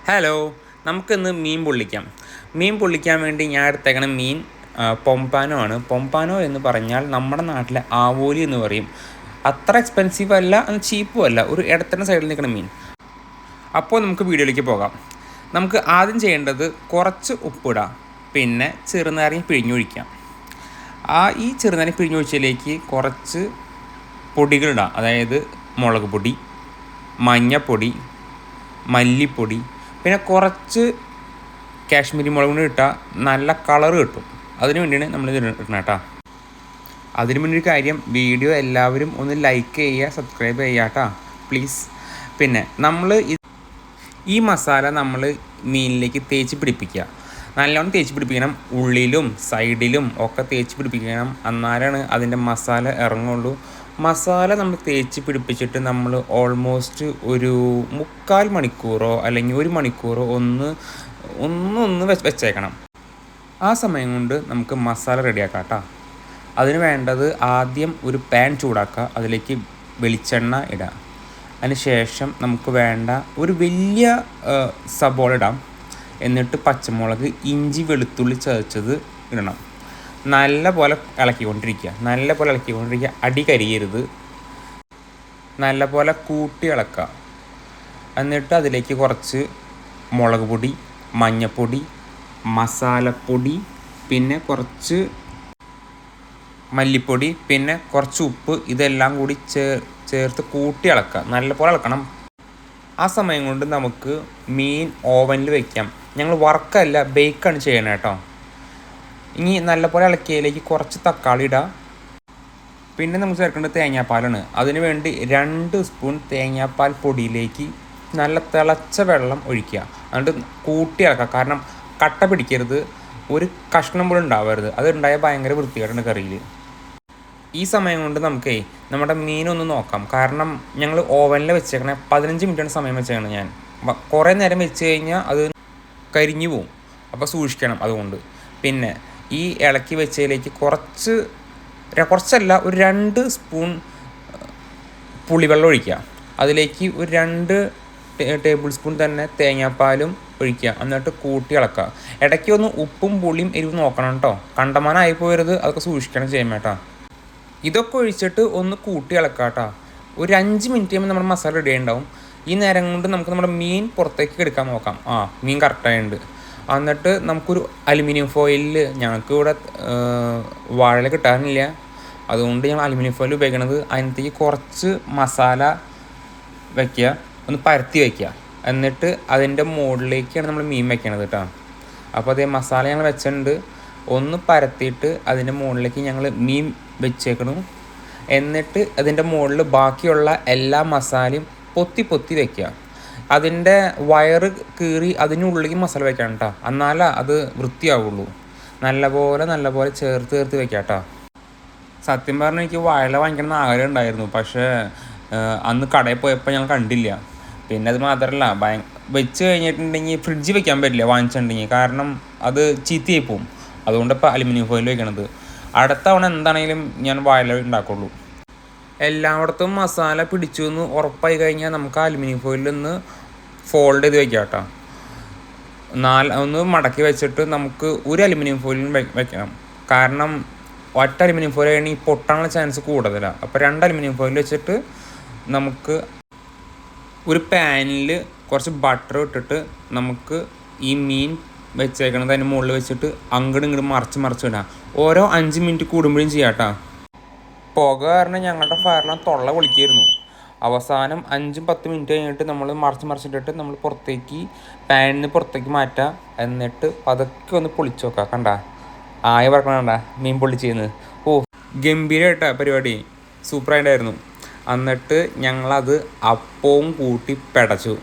Hello, നമുക്കിന്ന് മീൻ പൊള്ളിക്കാം. മീൻ പൊള്ളിക്കാൻ വേണ്ടി ഞാൻ എടുത്തേക്കണ മീൻ പൊമ്പാനോ ആണ്. പൊമ്പാനോ എന്ന് പറഞ്ഞാൽ നമ്മുടെ നാട്ടിലെ ആവോലി എന്ന് പറയും. അത്ര എക്സ്പെൻസീവ് അല്ല, അത് ചീപ്പും അല്ല, ഒരു ഇടത്തരം സൈഡിൽ നിൽക്കുന്ന മീൻ. അപ്പോൾ നമുക്ക് വീഡിയോയിലേക്ക് പോകാം. നമുക്ക് ആദ്യം ചെയ്യേണ്ടത് കുറച്ച് ഉപ്പിടാം, പിന്നെ ചെറുനാരങ്ങ പിഴിഞ്ഞൊഴിക്കാം. ഈ ചെറുനാരങ്ങ പിഴിഞ്ഞൊഴിച്ചതിലേക്ക് കുറച്ച് പൊടികളിടാം, അതായത് മുളക് പൊടി, മഞ്ഞൾപ്പൊടി, മല്ലിപ്പൊടി, പിന്നെ കുറച്ച് കാശ്മീരി മുളക് പൊടി ഇട്ടാൽ നല്ല കളറ് കിട്ടും. അതിന് വേണ്ടിയാണ് നമ്മൾ ഇത് ഇടണം കേട്ടോ. അതിന് വേണ്ടി ഒരു കാര്യം, വീഡിയോ എല്ലാവരും ഒന്ന് ലൈക്ക് ചെയ്യുക, സബ്സ്ക്രൈബ് ചെയ്യുക കേട്ടോ, പ്ലീസ്. പിന്നെ നമ്മൾ ഈ മസാല നമ്മൾ മീനിലേക്ക് തേച്ച് പിടിപ്പിക്കുക. നല്ലോണം തേച്ച് പിടിപ്പിക്കണം, ഉള്ളിലും സൈഡിലും ഒക്കെ തേച്ച് പിടിപ്പിക്കണം. എന്നാലാണ് അതിൻ്റെ മസാല ഇറങ്ങുള്ളൂ. മസാല നമ്മൾ തേച്ച് പിടിപ്പിച്ചിട്ട് നമ്മൾ ഓൾമോസ്റ്റ് ഒരു 3/4 മണിക്കൂറോ അല്ലെങ്കിൽ 1 മണിക്കൂറോ ഒന്ന് വെച്ചേക്കണം. ആ സമയം കൊണ്ട് നമുക്ക് മസാല റെഡിയാക്കാം കേട്ടോ. അതിന് വേണ്ടത്, ആദ്യം ഒരു പാൻ ചൂടാക്കുക, അതിലേക്ക് വെളിച്ചെണ്ണ ഇടുക. അതിന് ശേഷം നമുക്ക് വേണ്ട ഒരു വലിയ സബോള ഇടാം. എന്നിട്ട് പച്ചമുളക്, ഇഞ്ചി, വെളുത്തുള്ളി ചതച്ചത് ഇടണം. നല്ല പോലെ ഇളക്കിക്കൊണ്ടിരിക്കുക, അടി കരിയരുത്. നല്ല പോലെ കൂട്ടി ഇളക്കുക. എന്നിട്ട് അതിലേക്ക് കുറച്ച് മുളക് പൊടി, മഞ്ഞൾപ്പൊടി, മസാലപ്പൊടി, പിന്നെ കുറച്ച് മല്ലിപ്പൊടി, പിന്നെ കുറച്ച് ഉപ്പ്, ഇതെല്ലാം കൂടി ചേർത്ത് കൂട്ടി ഇളക്കുക. നല്ല പോലെ ഇളക്കണം. ആ സമയം കൊണ്ട് നമുക്ക് മീൻ ഓവനിൽ വയ്ക്കാം. ഞങ്ങൾ വറക്കല്ല, ബേക്കാണ് ചെയ്യണത് കേട്ടോ. ഇനി നല്ലപോലെ ഇളക്കിയതിലേക്ക് കുറച്ച് തക്കാളി ഇടുക. പിന്നെ നമുക്ക് ചേർക്കേണ്ടത് തേങ്ങാപ്പാലാണ്. അതിന് വേണ്ടി 2 സ്പൂൺ തേങ്ങാപ്പാൽ പൊടിയിലേക്ക് നല്ല തിളച്ച വെള്ളം ഒഴിക്കുക. എന്നിട്ട് കൂട്ടി ഇളക്കുക. കാരണം കട്ട പിടിക്കരുത്, ഒരു കഷ്ണം പോലും ഉണ്ടാവരുത്. അത് ഉണ്ടായാൽ ഭയങ്കര വൃത്തികേടാണ് കറിയിൽ. ഈ സമയം കൊണ്ട് നമുക്ക് നമ്മുടെ മീനൊന്ന് നോക്കാം. കാരണം ഞങ്ങൾ ഓവനിൽ വെച്ചേക്കണേ 15 മിനിറ്റാണ് സമയം വെച്ചേക്കണം. ഞാൻ കുറേ നേരം വെച്ച് കഴിഞ്ഞാൽ അത് കരിഞ്ഞു പോവും, അപ്പോൾ സൂക്ഷിക്കണം. അതുകൊണ്ട് പിന്നെ ഈ ഇളക്കി വെച്ചതിലേക്ക് കുറച്ചല്ല, ഒരു 2 സ്പൂൺ പുളിവെള്ളം ഒഴിക്കുക. അതിലേക്ക് ഒരു 2 ടേബിൾ സ്പൂൺ തന്നെ തേങ്ങാപ്പാലും ഒഴിക്കുക. എന്നിട്ട് കൂട്ടി ഇളക്കുക. ഇടയ്ക്ക് ഒന്ന് ഉപ്പും പുളിയും എരിവും നോക്കണം കേട്ടോ. കണ്ടമാനമായി പോയരുത്, അതൊക്കെ സൂക്ഷിക്കണം ചെയ്യാൻ കേട്ടോ. ഇതൊക്കെ ഒഴിച്ചിട്ട് ഒന്ന് കൂട്ടി ഇളക്കുക കേട്ടോ. ഒരു 5 മിനിറ്റ് കഴിയുമ്പോൾ നമ്മുടെ മസാല റെഡി ഉണ്ടാവും. ഈ നേരം കൊണ്ട് നമുക്ക് നമ്മുടെ മീൻ പുറത്തേക്ക് എടുക്കാൻ നോക്കാം. മീൻ കറക്റ്റായിട്ടുണ്ട്. എന്നിട്ട് നമുക്കൊരു അലുമിനിയം ഫോയിലിൽ, ഞങ്ങൾക്ക് ഇവിടെ വാഴ കിട്ടാനില്ല, അതുകൊണ്ട് ഞങ്ങൾ അലുമിനിയം ഫോയിൽ ഉപയോഗിക്കണത്. അതിനകത്തേക്ക് കുറച്ച് മസാല വയ്ക്കുക, ഒന്ന് പരത്തി വയ്ക്കുക. എന്നിട്ട് അതിൻ്റെ മുകളിലേക്കാണ് നമ്മൾ മീൻ വയ്ക്കണത് കേട്ടോ. അപ്പോൾ അതേ മസാല ഞങ്ങൾ വെച്ചിട്ടുണ്ട്. ഒന്ന് പരത്തിയിട്ട് അതിൻ്റെ മുകളിലേക്ക് ഞങ്ങൾ മീൻ വെച്ചേക്കണം. എന്നിട്ട് അതിൻ്റെ മുകളിൽ ബാക്കിയുള്ള എല്ലാ മസാലയും പൊത്തി വയ്ക്കുക. അതിൻ്റെ വയറ് കീറി അതിനുള്ളിലേക്ക് മസാല വയ്ക്കണം കേട്ടോ. എന്നാലേ അത് വൃത്തിയാവുള്ളൂ. നല്ലപോലെ ചേർത്ത് വെക്കാം കേട്ടോ. സത്യം പറഞ്ഞാൽ എനിക്ക് വാഴ വാങ്ങിക്കണം എന്ന് ആഗ്രഹം ഉണ്ടായിരുന്നു. പക്ഷേ അന്ന് കടയിൽ പോയപ്പോൾ ഞങ്ങൾ കണ്ടില്ല. പിന്നെ അത് മാത്രമല്ല, വെച്ച് കഴിഞ്ഞിട്ടുണ്ടെങ്കിൽ ഫ്രിഡ്ജിൽ വെക്കാൻ പറ്റില്ല വാങ്ങിച്ചിട്ടുണ്ടെങ്കിൽ. കാരണം അത് ചീത്തയായി പോവും. അതുകൊണ്ട് ഇപ്പോൾ അലുമിനിയം ഫോയിൽ വയ്ക്കണത്. അടുത്ത തവണ എന്താണെങ്കിലും ഞാൻ വാഴ ഉണ്ടാക്കുള്ളൂ. എല്ലായിടത്തും മസാല പിടിച്ചു എന്ന് ഉറപ്പായി കഴിഞ്ഞാൽ നമുക്ക് അലുമിനിയം ഫോയിലിൽ നിന്ന് ഫോൾഡ് ചെയ്ത് വയ്ക്കാം കേട്ടോ. ഒന്ന് മടക്കി വെച്ചിട്ട് നമുക്ക് ഒരു അലുമിനിയം ഫോയിലും വെക്കണം. കാരണം ഒറ്റ അലുമിനിയം ഫോയിൽ ആണെങ്കിൽ പൊട്ടാനുള്ള ചാൻസ് കൂടുതലാണ്. അപ്പോൾ 2 അലുമിനിയം ഫോയിൽ വെച്ചിട്ട് നമുക്ക് ഒരു പാനിൽ കുറച്ച് ബട്ടർ ഇട്ടിട്ട് നമുക്ക് ഈ മീൻ വെച്ചേക്കണത് അതിന് മുകളിൽ വെച്ചിട്ട് അങ്ങോട്ടും മറിച്ചിടാം. ഓരോ 5 മിനിറ്റ് കൂടുമ്പോഴും ചെയ്യാം കേട്ടോ. പുക കാരണം ഞങ്ങളുടെ ഫയറിലാണ് തൊള്ള പൊളിക്കായിരുന്നു. അവസാനം 5-10 മിനിറ്റ് കഴിഞ്ഞിട്ട് നമ്മൾ മറിച്ചിട്ടിട്ട് നമ്മൾ പാനിൽ നിന്ന് പുറത്തേക്ക് മാറ്റുക. എന്നിട്ട് പതുക്കെ ഒന്ന് പൊളിച്ച് നോക്കുക. കണ്ട ആയ പറക്കണ മീൻ പൊള്ളിച്ചിരുന്നത്. ഗംഭീരമായിട്ടാ പരിപാടി, സൂപ്പറായിട്ടായിരുന്നു. എന്നിട്ട് ഞങ്ങളത് അപ്പവും കൂട്ടി പെടച്ചു.